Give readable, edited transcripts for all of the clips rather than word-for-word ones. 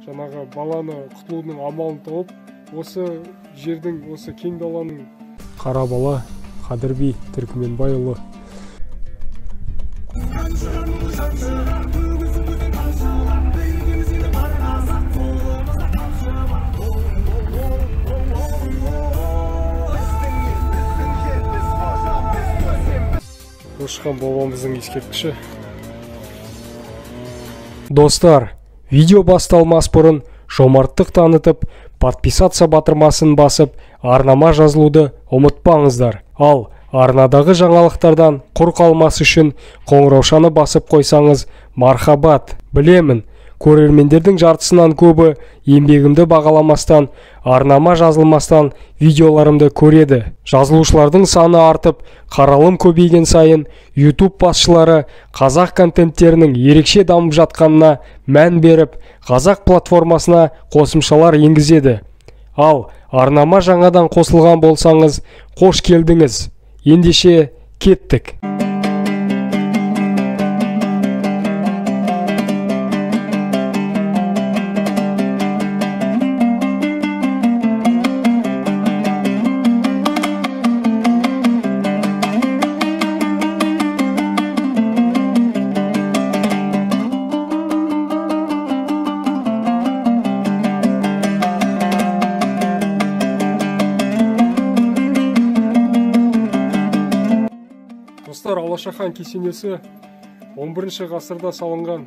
жаңағы баланы құтылудың амалын тауып, осы жердің, осы кең даланың қара бала Қадырби Түркменбайұлы. Қошқан бабамыздың ескерткіші. Достар, видео басталмас бұрын жомарттық танытып, подписаться батырмасын басып, арнама жазылуды ұмытпаңыздар. Ал арнадағы жаңалықтардан құр қалмас үшін қоңыраушаны басып қойсаңыз мархабат. Білемін, көрермендердің жартысынан көбі еңбегімді бағаламастан, арнама жазылмастан видеоларымды көреді. Жазылушылардың саны артып, қаралым көбейген сайын YouTube басшылары қазақ контенттерінің ерекше дамып жатқанына мән беріп, қазақ платформасына қосымшалар енгізеді. Ал арнама жаңадан қосылған болсаңыз, қош келдіңіз. Ендеше кеттік. Достар, Алашахан кесенесі 11 ғасырда салынған.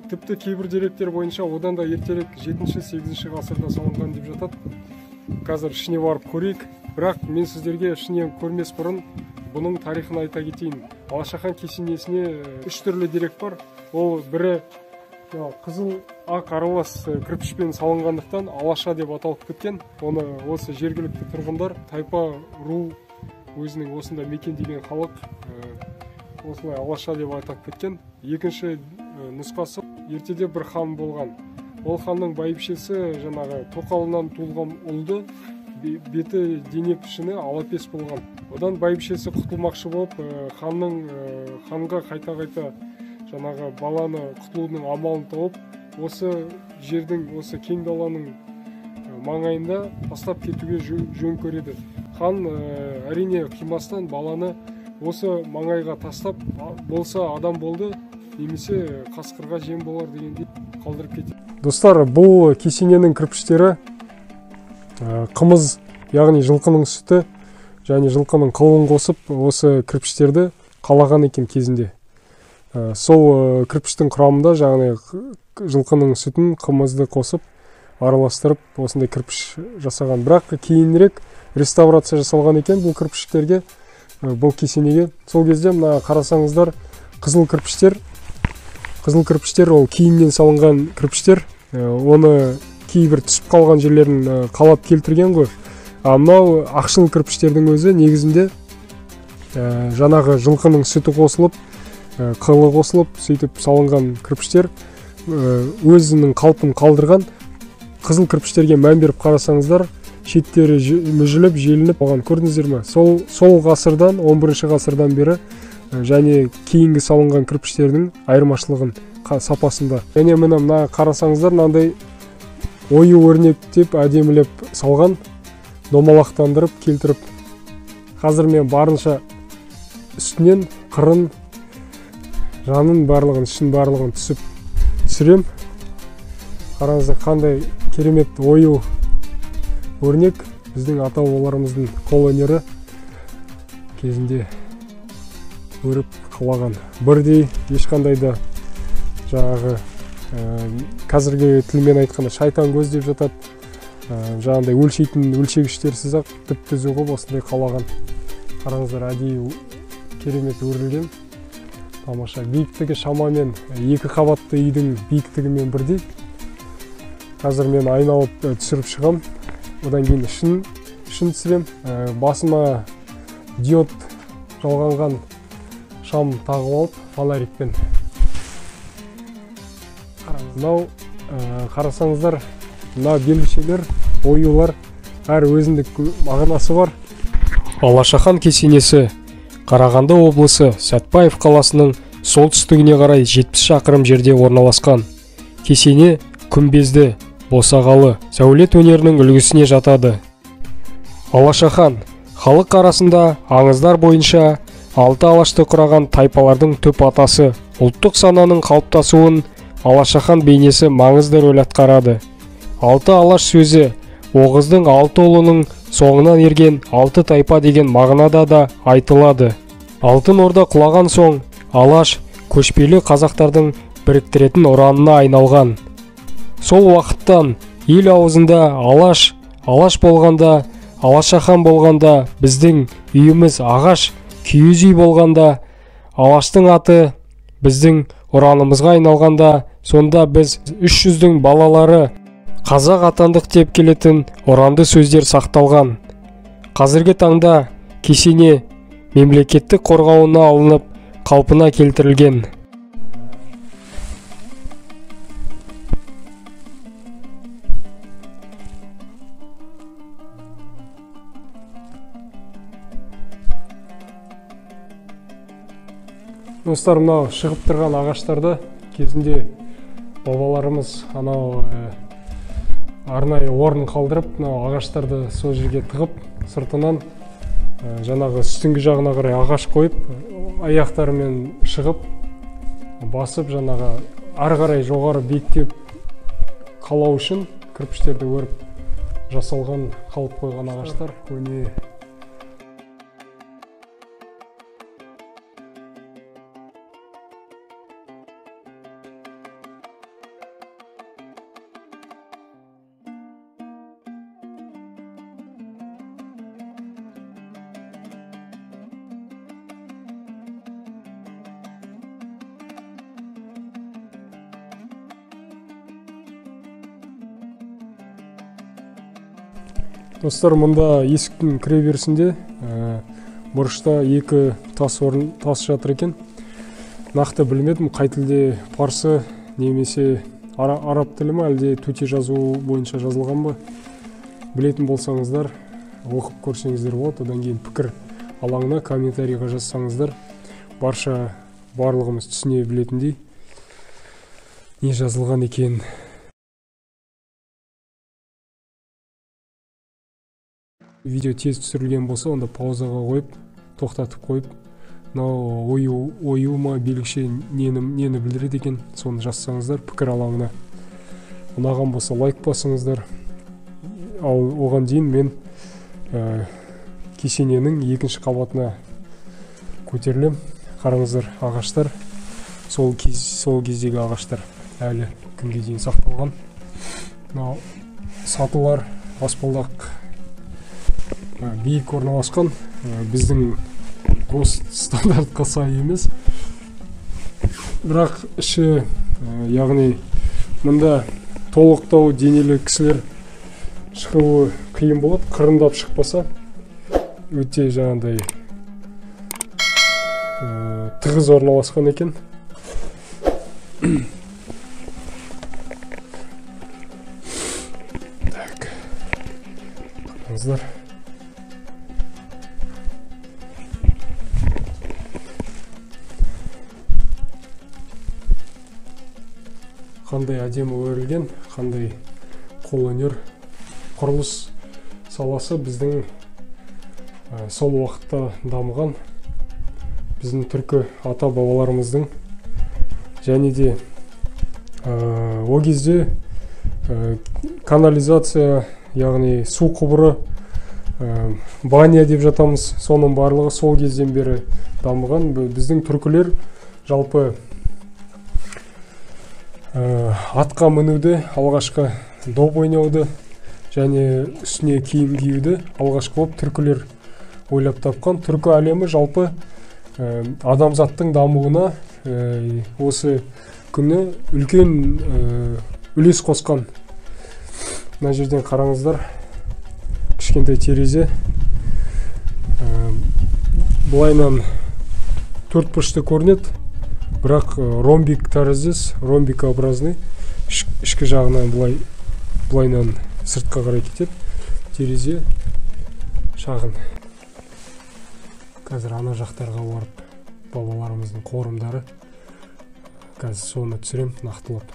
Тіпті кейбір деректер бойынша одан да ертерек 7-8 ғасырда салынған деп жатады. Қазір ішіне барып көрейік. Бірақ мен сіздерге ішіне көрмес бұрын бұның тарихын айта кетейін. Алашахан кесенесіне 3 түрлі дерек бар. Ол бірі қызыл ақ аралас кірпішпен салынғандықтан Алаша деп аталып кеткен. Оны осы жергілікті тұрғындар, тайпа ру өзінің осында мекендеген халық осылай Алаша деп атап кеткен. Екінші нұсқасы, ертеде бір хан болған. Ол ханның байбішесі жаңағы тоқалынан туылған ұлды, беті дене пішіні алапес болған. Одан байбішесі құтылмақшы болып, ханға қайта-қайта жаңағы баланы құтылудың амалын тауып, осы жердің, осы кең даланың маңайында тастап кетуге жөн көреді. Хан әрине қимастан баланы осы маңайға тастап, болса адам болды, немесе қасқырға жем болар дегенде қалдырып кетеді. Достар, бұл кесененің кірпіштері қымыз, яғни жылқының сүті және жылқының қылын қосып, осы кірпіштерді қалаған екен кезінде. Сол кірпіштің құрамында жаңағы жылқының сүтін, қымызды қосып, араластырып, осындай кірпіш жасаған. Бірақ кейінірек реставрация жасалған екен бұл кірпіштерге, бұл кесенеге. Сол кезде мына қарасаңыздар, қызыл кірпіштер ол кейіннен салынған кірпіштер. Оны кейбір түсіп қалған жерлерін қалап келтірген ғой. Мынау ақшыл кірпіштердің өзі негізінде жаңағы жылқының сүті қосылып, қылы қосылып, сөйтіп салынған кірпіштер өзінің қалпын қалдырған. Қызыл кірпіштерге мән беріп қарасаңыздар, шеттері мүжіліп, желініп оған көрдіңіздер ме? Сол ғасырдан, 11 ғасырдан бері және кейінгі салынған кірпіштердің айырмашылығын сапасында. Және мына қарасаңыздар, мынандай ою өрнектеп, әдемілеп салған, домалақтандырып, келтіріп. Қазір мен барынша үстінен қырын, жанын барлығын, ішін барлығын түсірем. Қараңыздар, қандай керемет ою өрнек, біздің ата-бабаларымыздың қол өнері кезінде өріп қалаған. Бірдей ешқандай да жаңағы қазіргі тілмен айтқанда шайтан көз деп жатады. Жаңағындай өлшейтін өлшегіштерсіз ақ түп-түзу қылып осындай қалаған. Қараңыздар, әдейі керемет өрілген. Тамаша. Биіктігі шамамен 2 қабатты үйдің биіктігімен бірдей. Қазір мен айналып түсіріп шығам. Одан кейін ішін түсірем. Басыма диод жалғанған шам тағып алып, фонарикпен. Мынау қарасаңыздар, мына белгішелер, оюлар әр өзіндік мағынасы бар. Алашахан кесенесі Қарағанды облысы Сәтпаев қаласының солтүстігіне қарай 70 шақырым жерде орналасқан. Кесене күмбезді, босағалы сәулет өнерінің үлгісіне жатады. Алашахан халық арасында аңыздар бойынша 6 алашты құраған тайпалардың түп атасы. Ұлттық сананың қалыптасуын Алашахан бейнесі маңызды рөл атқарады. 6 алаш сөзі Оғыздың 6 ұлының соңынан ерген 6 тайпа деген мағынада да айтылады. Алтын орда құлаған соң алаш көшпелі қазақтардың біріктіретін ұранына айналған. Сол уақыттан ел аузында алаш болғанда, Алашахан болғанда, біздің үйіміз ағаш, киіз үй болғанда, алаштың аты біздің ұранымызға айналғанда, сонда біз 300-дің балалары қазақ атандық деп келетін ұранды сөздер сақталған. Қазіргі таңда кесене мемлекеттік қорғауына алынып, қалпына келтірілген. Достар, мынау шығып тұрған ағаштарды кезінде бабаларымыз анау арнайы орын қалдырып, мынау ағаштарды сол жерге тығып, сыртынан жаңағы үстіңгі жағына қарай ағаш қойып, аяқтарымен шығып, басып, жаңағы ары қарай жоғары биіктеп қалау үшін кірпіштерді өріп жасалған, қалып қойған ағаштар. Көне Достар, мұнда есіктің кіре берісінде бұрышта 2 тас жатыр екен. Нақты білмедім, қай тілде, парсы немесе араб тілі ме, әлде төте жазу бойынша жазылған ба? Білетін болсаңыздар, оқып көрсеңіздер болады. Одан кейін пікір алаңына комментарийға жазсаңыздар, барлығымыз түсіне білетіндей не жазылған екен. Видео тез түсірілген болса, онда паузаға қойып, тоқтатып қойып, ою ма, белгіше нені білдіреді екен, соны жазсаңыздар пікір алаңына. Ұнаған болса лайк басыңыздар. Ал оған дейін мен кесененің 2-ші қабатына көтерілем. Қараңыздар, ағаштар, сол кездегі ағаштар әлі күнге дейін сақталған. Сатылар баспалдақ биік орналасқан, біздің стандартқа сай емес. Бірақ іші, яғни мұнда толықтау денелі кісілер шығуы қиын болады, қырындап шықпаса. Өте жаңағыдай тығыз орналасқан екен. Так, қараңыздар. Қандай әдемі өрілген, қандай қолөнер, құрылыс саласы біздің сол уақытта дамыған, біздің түркі ата бабаларымыздың, және де о кезде канализация, яғни су құбыры, баня деп жатамыз, соның барлығы сол кезден бері дамыған. Біздің түркілер жалпы атқа мінуді, алғашқы доп ойнауды және үстіне киім киюді алғашқы болып түркілер ойлап тапқан. Түркі әлемі жалпы адамзаттың дамуына осы күні үлкен үлес қосқан. Мына жерден қараңыздар, кішкентай терезе, бұлайнан төртбұрышты көрінеді, бірақ ромбик тәріздес, ромбикообразный, ішкі жағынан бұлайнан сыртқа қарай кетеді. Терезе шағын. Қазір ана жақтарға барып, бабаларымыздың қорымдары. Қазір соны түсірем нақтылап.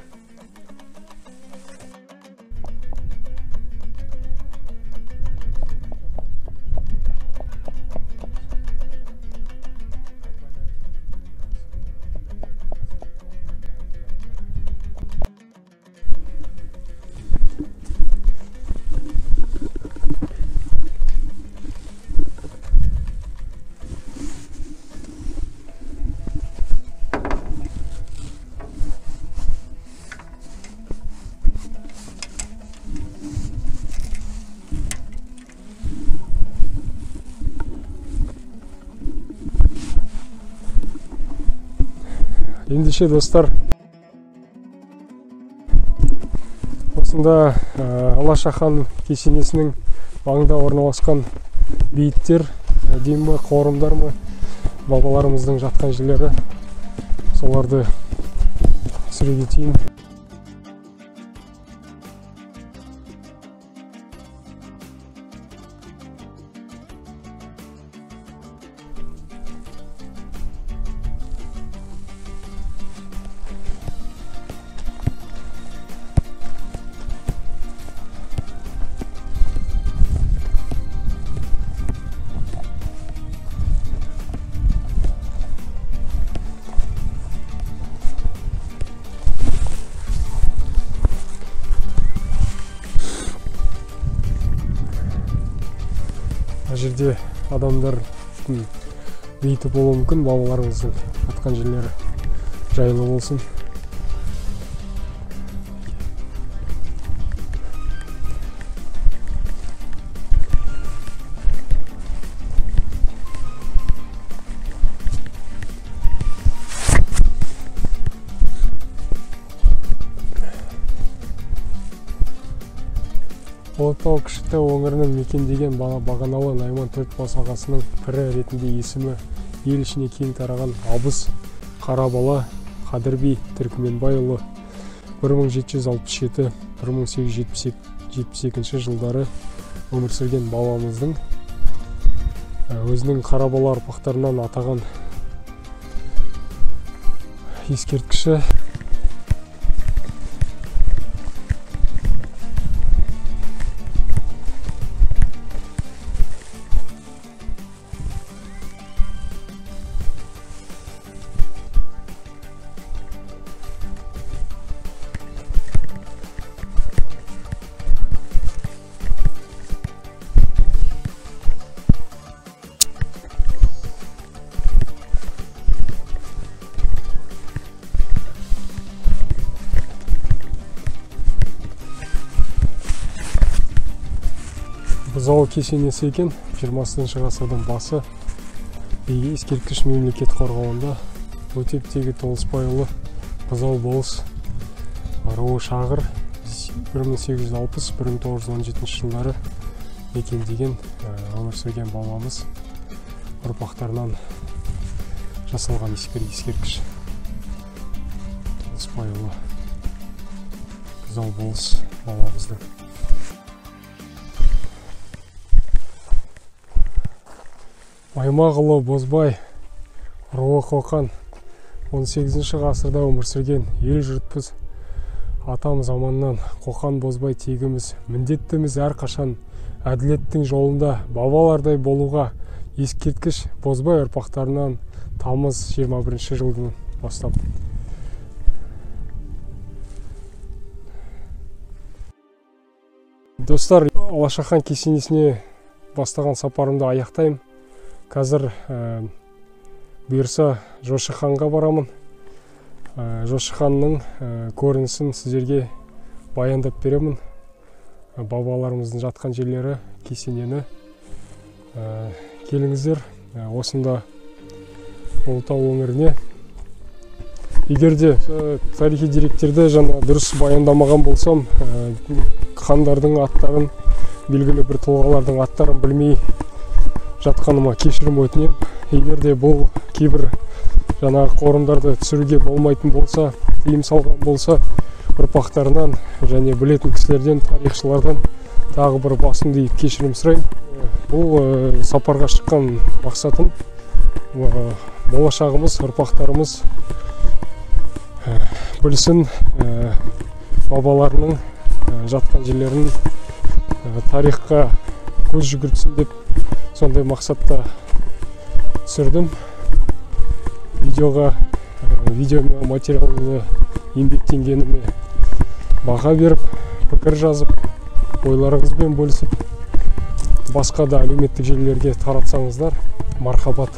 Ендеше достар, осында Алашахан кесенесінің маңында орналасқан бейіттер, дейін бе, қорымдар ма, бабаларымыздың жатқан жерлері, соларды түсіре кетейін. Жерде адамдар бейіті болуы мүмкін, бабаларымыздың жатқан жерлері жайлы болсын. Ұлытау Кішітау өңірінің мекендеген бағаналы Найман Төртбас ағасының пірі ретінде есімі ел ішіне кең тараған Абыз Қарабала Қадырби Түркменбайұлы 1767-1872 жылдары өмір сүрген бабамыздың өзінің Қарабала ұрпақтарынан атаған ескерткіші. Бұзау кесенесі екен, 20 ғасырдың басы. Ескерткіш мемлекет қорғауында Өтептегі Толысбайұлы Бұзау болыс руы Шағыр 1860-1917 жылдары мекендеген өмір сүрген бабамыз ұрпақтарынан жасалған ескерткіш. Толысбайұлы Бұзау болыс бабамыздың. Маймағұлы Бозбай руы Қоқан 18 ғасырда өмір сүрген ел жұртпыз. Атам заманнан Қоқан Бозбай тегіміз, міндеттіміз әрқашан әділеттің жолында бабалардай болуға. Ескерткіш Бозбай ұрпақтарынан тамыз 21 жылдан бастап. Достар, Алашахан кесенесіне бастаған сапарымды аяқтаймын. Қазір бұйырса Жошықанға барамын. Жошықанның көрінісін сіздерге баяндап беремін. Бабаларымыздың жатқан жерлері, кесенені. Келіңіздер осында Ұлытау өңіріне. Егерде тарихи деректерді жаңа дұрыс баяндамаған болсам, хандардың аттарын, белгілі бір тұлғалардың аттарын білмей жатқаныма кешірім өтінем. Егерде бұл кейбір жаңағы қорымдарды түсіруге болмайтын болса, тыйым салған болса, ұрпақтарынан және білетін кісілерден, тарихшылардан тағы бір басымды иіп кешірім сұраймын. Бұл сапарға шыққан мақсатым болашағымыз, ұрпақтарымыз білсін, бабаларының жатқан жерлерін тарихқа көз жүгіртсін деп сондай мақсатта түсірдім. Видеома материалды еңбектенгеніме баға беріп, пікір жазып, ойларыңызбен бөлісіп, басқа да әлеуметтік желілерге таратсаңыздар, мархабат.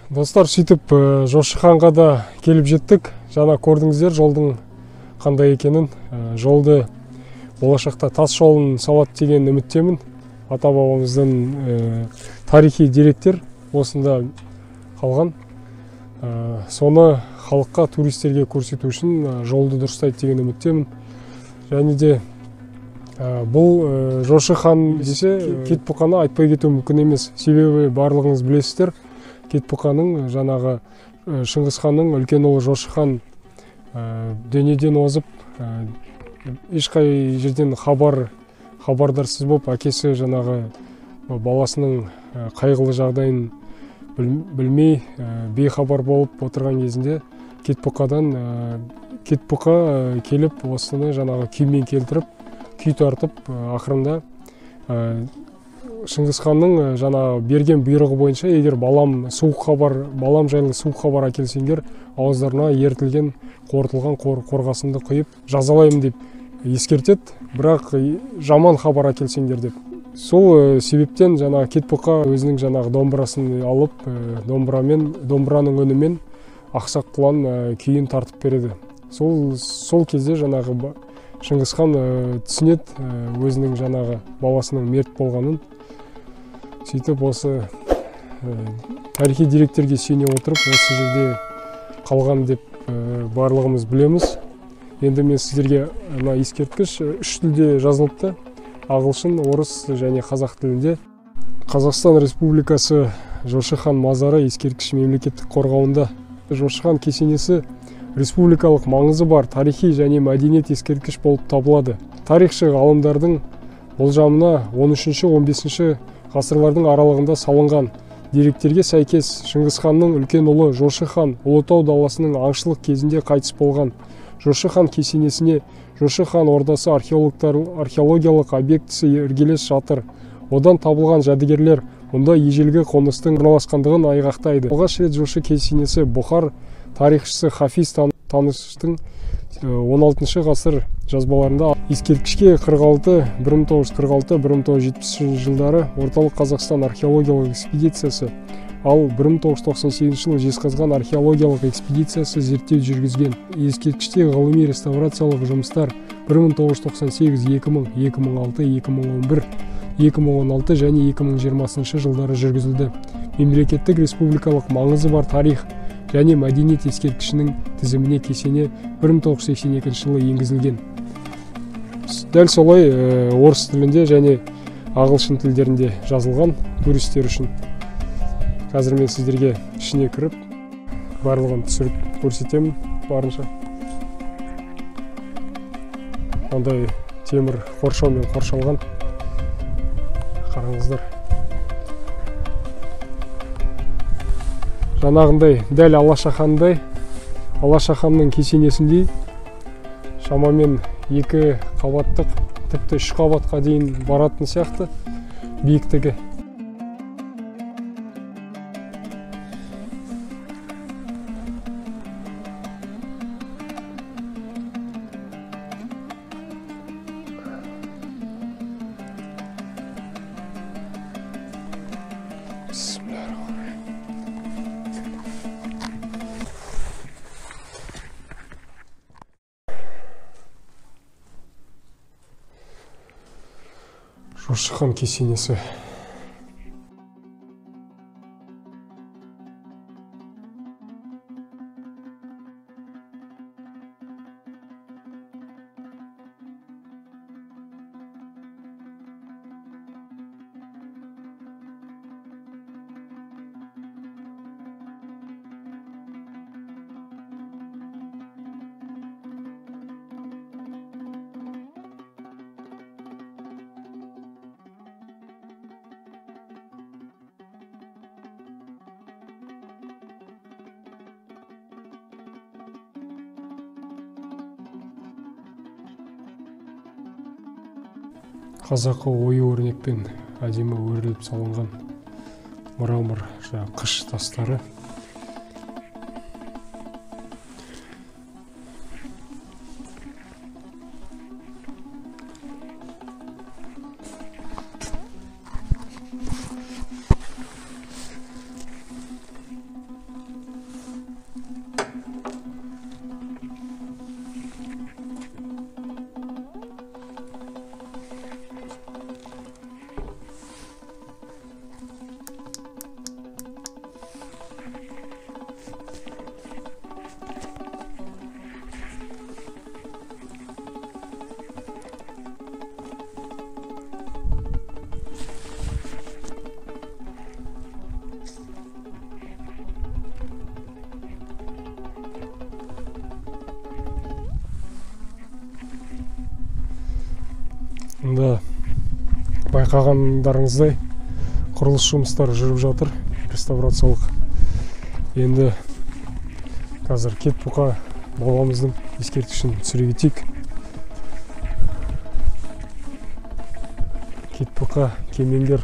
Достар, сөйтіп Жошы ханға да келіп жеттік. Жаңа көрдіңіздер жолдың қандай екенін. Жолды болашақта тас жолын салады деген үміттемін. Ата-бабамыздың тарихи деректер осында қалған. Соны халыққа, туристерге көрсету үшін жолды дұрыстайды деген үміттемін. Және де бұл Жошы хан десе Кетбұқаны айтпай кету мүмкін емес. Себебі барлығыңыз білесіздер, Кетбұқаның жаңағы Шыңғыс ханның үлкен ұлы Жошы хан дүниеден озып, ешқай жерден хабардарсыз болып, әкесі жаңағы баласының қайғылы жағдайын білмей, бейхабар болып отырған кезінде Кетбұқа келіп, осыны жаңағы күймен келтіріп, күй тартып, ақырында Шыңғыс ханның жаңағы берген бұйрығы бойынша, егер балам жайлы суық хабар әкелсеңдер, ауыздарына ертілген, қорытылған қорғасынды құйып жазалаймын деп ескертеді, бірақ жаман хабар әкелсеңдер деп. Сол себептен жаңағы Кетбұқа өзінің жаңағы домбырасын алып, домбыраның үнімен ақсақ құлан күйін тартып береді. Сол кезде жаңағы Шыңғыс хан түсінеді өзінің жаңағы баласының мерт болғанын. Сөйтіп осы тарихи деректерге сүйене отырып, осы жерде қалған деп барлығымыз білеміз. Енді мен сіздерге ескерткіш 3 тілде жазылыпты: ағылшын, орыс және қазақ тілінде. Қазақстан Республикасы Жошы хан мазары ескерткіш мемлекеттік қорғауында. Жошы хан кесенесі республикалық маңызы бар тарихи және мәдениет ескерткіш болып табылады. Тарихшы ғалымдардың болжамына 13-15 ғасырлардың аралығында салынған. Деректерге сәйкес, Шыңғыс ханның үлкен ұлы Жошы хан Ұлытау даласының аңшылық кезінде қайтыс болған. Жошы хан кесенесіне Жошы хан ордасы археологиялық объектісі іргелес жатыр. Одан табылған жәдігерлер мұнда ежелгі қоныстың орналасқандығын айғақтайды. Алғаш рет Жошы кесенесі Бұхар тарихшысы Хафиз Таныштың 16 ғасыр жазбаларында ескерткішке 1946-1970 жылдары Орталық Қазақстан археологиялық экспедициясы, ал 1998 жылы Жезқазған археологиялық экспедициясы зерттеу жүргізген. Ескерткіште ғылыми реставрациялық жұмыстар 1998, 2000, 2006, 2011, 2016 және 2020 жылдары жүргізілді. Мемлекеттік республикалық маңызы бар тарих және мәдениет ескерткішінің тізіміне кесене 1982 жылы енгізілген. Дәл солай орыс тілінде және ағылшын тілдерінде жазылған туристер үшін. Қазір мен сіздерге ішіне кіріп, барлығын түсіріп көрсетемін барынша. Ондай темір қоршаумен қоршалған. Қараңыздар. Жаңағындай, дәл Алаша ханның кесенесіндей шамамен 2 қабаттық, тіпті 3 қабатқа дейін баратын сияқты биіктігі. Жошы хан кесенесі. Қазақы ою-өрнекпен әдемі өріліп салынған мрамор қыш тастары. Мында байқағандарыңыздай құрылыс жұмыстары жүріп жатыр, реставрациялық. Енді қазір Кетбұқа бабамыздың ескерткішін түсіре кетейік. Кетбұқа кемеңгер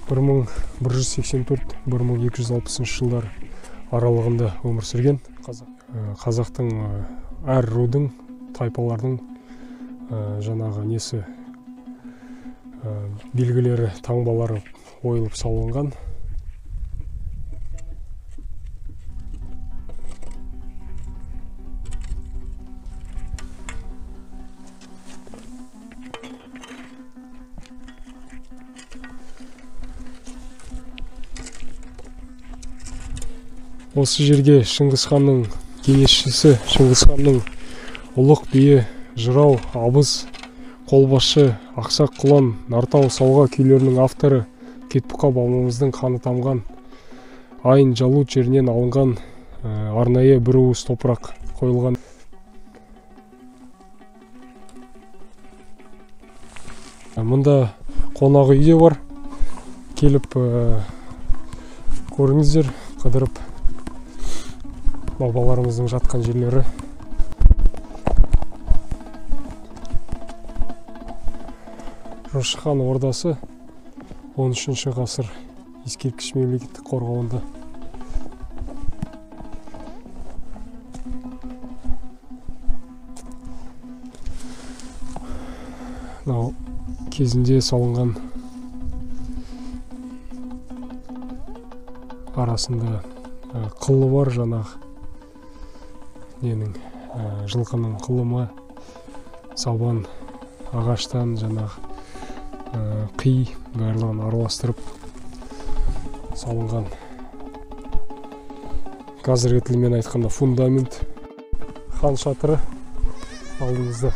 1184-1260 жылдар аралығында өмір сүрген. Қазақтың әр рудың, тайпалардың жаңағы несі белгілері, таңбалары ойылып салынған. Осы жерге Шыңғысханның кеңесшісі, Шыңғысханның ұлық биі жырау, абыз, қолбасшы, ақсақ құлан, нартау, салға күйлерінің авторы Кетбұқа бабамыздың қаны тамған айын жалут жерінен алынған арнайы бір уыс топырақ қойылған. Мұнда қонақ үй де бар. Келіп көріңіздер, қыдырып бабаларымыздың жатқан жерлері. Жошы хан ордасы 13 ғасыр ескерткіш мемлекеттік қорғауында. Мынау кезінде салынған, арасында қылы бар, жаңағы ненің жылқының қылымы, сабан ағаштан жаңағы қи барлығын араластырып салынған. Қазіргі тілмен айтқанда фундамент. Хан шатыры алдымызда.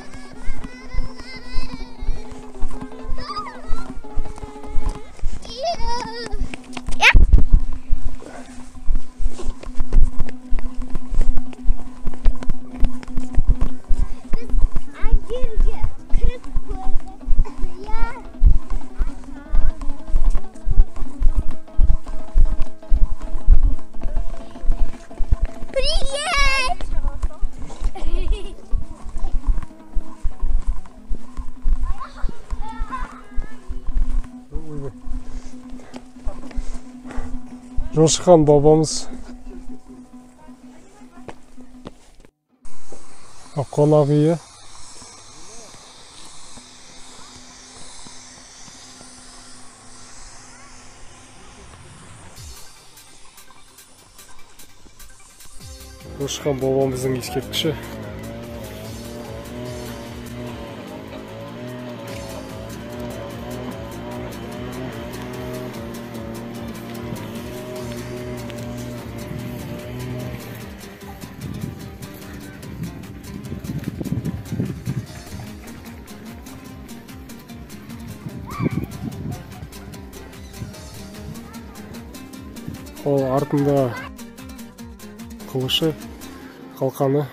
Жошы хан бабамыз қонақ үйі. Жошы хан бабамыздың ескерткіші. Ол артында қылышы, қалқаны.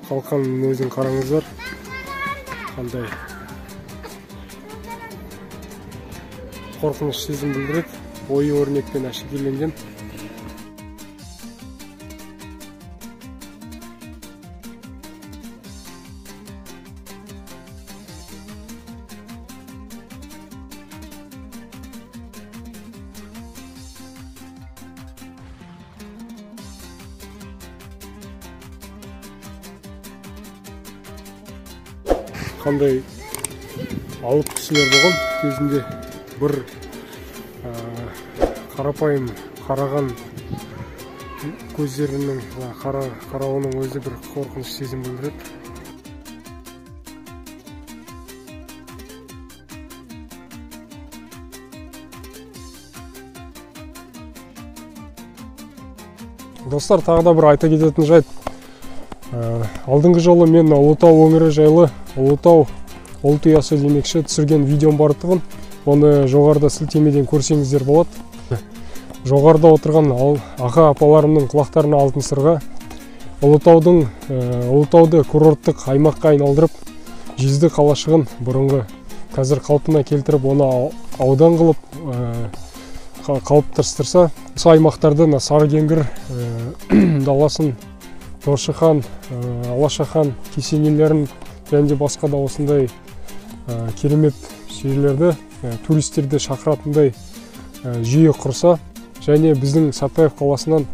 Қалқанның өзін қараңыздар. Қандай қорқыныш сезім білдіреді. Ою өрнекпен әшекейленген. Қандай алып кісілер болған. Кезінде бір қарапайым қараған көздерінің қарауының өзі бір қорқыныш сезім білдіреді. Достар, тағы да бір айта кететін жайт. Алдыңғы жолы мен Ұлытау өңірі жайлы, Ұлытау ұлт ұясы демекші түсірген видеом бар тұғын. Оны жоғарыда сілтемеден көрсеңіздер болады. Жоғарыда отырған аға апаларымның құлақтарына алтын сырға. Ұлытауды курорттық аймаққа айналдырып, Жезді қалашығын, бұрынғы қазір қалпына келтіріп, оны аудан қылып қалыптастырса, осы аймақтарды Сарыкеңгір даласын, Жошыхан, Алашахан кесенелерін және де басқа да осындай керемет жерлерді туристерді шақыратындай жүйе құрса, және біздің Сатпаев қаласынан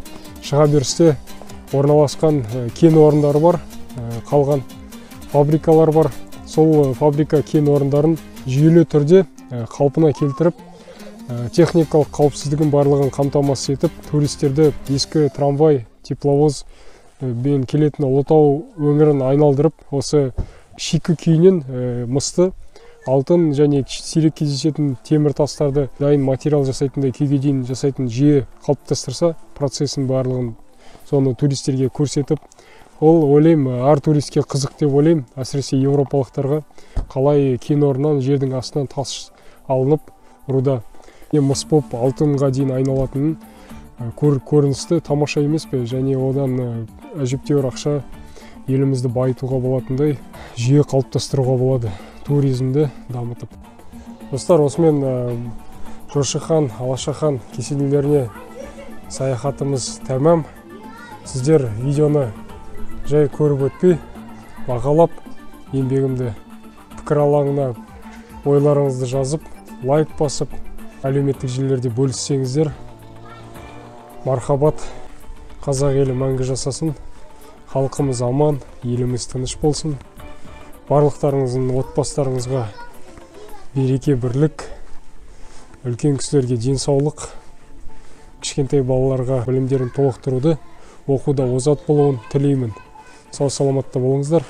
шыға берісте орналасқан кен орындары бар, қалған фабрикалар бар. Сол фабрика кен орындарын жүйелі түрде қалпына келтіріп, техникалық қауіпсіздігін барлығын қамтамасыз етіп, туристерді ескі трамвай, тепловоз бен келетін Ұлытау өңірін айналдырып, осы шикі күйінен мысты, алтын және сирек кездесетін темір тастарды дайын материал жасайтындай күйге дейін жасайтын жүйе қалыптастырса, процесін барлығын соны туристерге көрсетіп, ол ойлаймын әр туристке қызық деп ойлаймын, әсіресе европалықтарға қалай кен орнынан жердің астынан тас алынып, руда мыс боп алтынға дейін айналатынын көріністі тамаша емес пе, және одан әжептәуір ақша елімізді байытуға болатындай жүйе қалыптастыруға болады, туризмді дамытып. Достар, осымен Жошыхан, Алашахан кесенелеріне саяхатымыз тәмам. Сіздер видеоны жай көріп өтпей, бағалап, еңбегімді пікір алаңына ойларыңызды жазып, лайк басып, әлеуметтік желілерде бөліссеңіздер, мархабат, қазақ елі мәңгі жасасын, халқымыз аман, еліміз тыныш болсын. Барлықтарыңыздың отбасыларыңызға береке, бірлік, үлкен кісілерге денсаулық, кішкентай балаларға білімдерін толықтыруды, оқуда озат болуын тілеймін. Сау саламатта болыңыздар.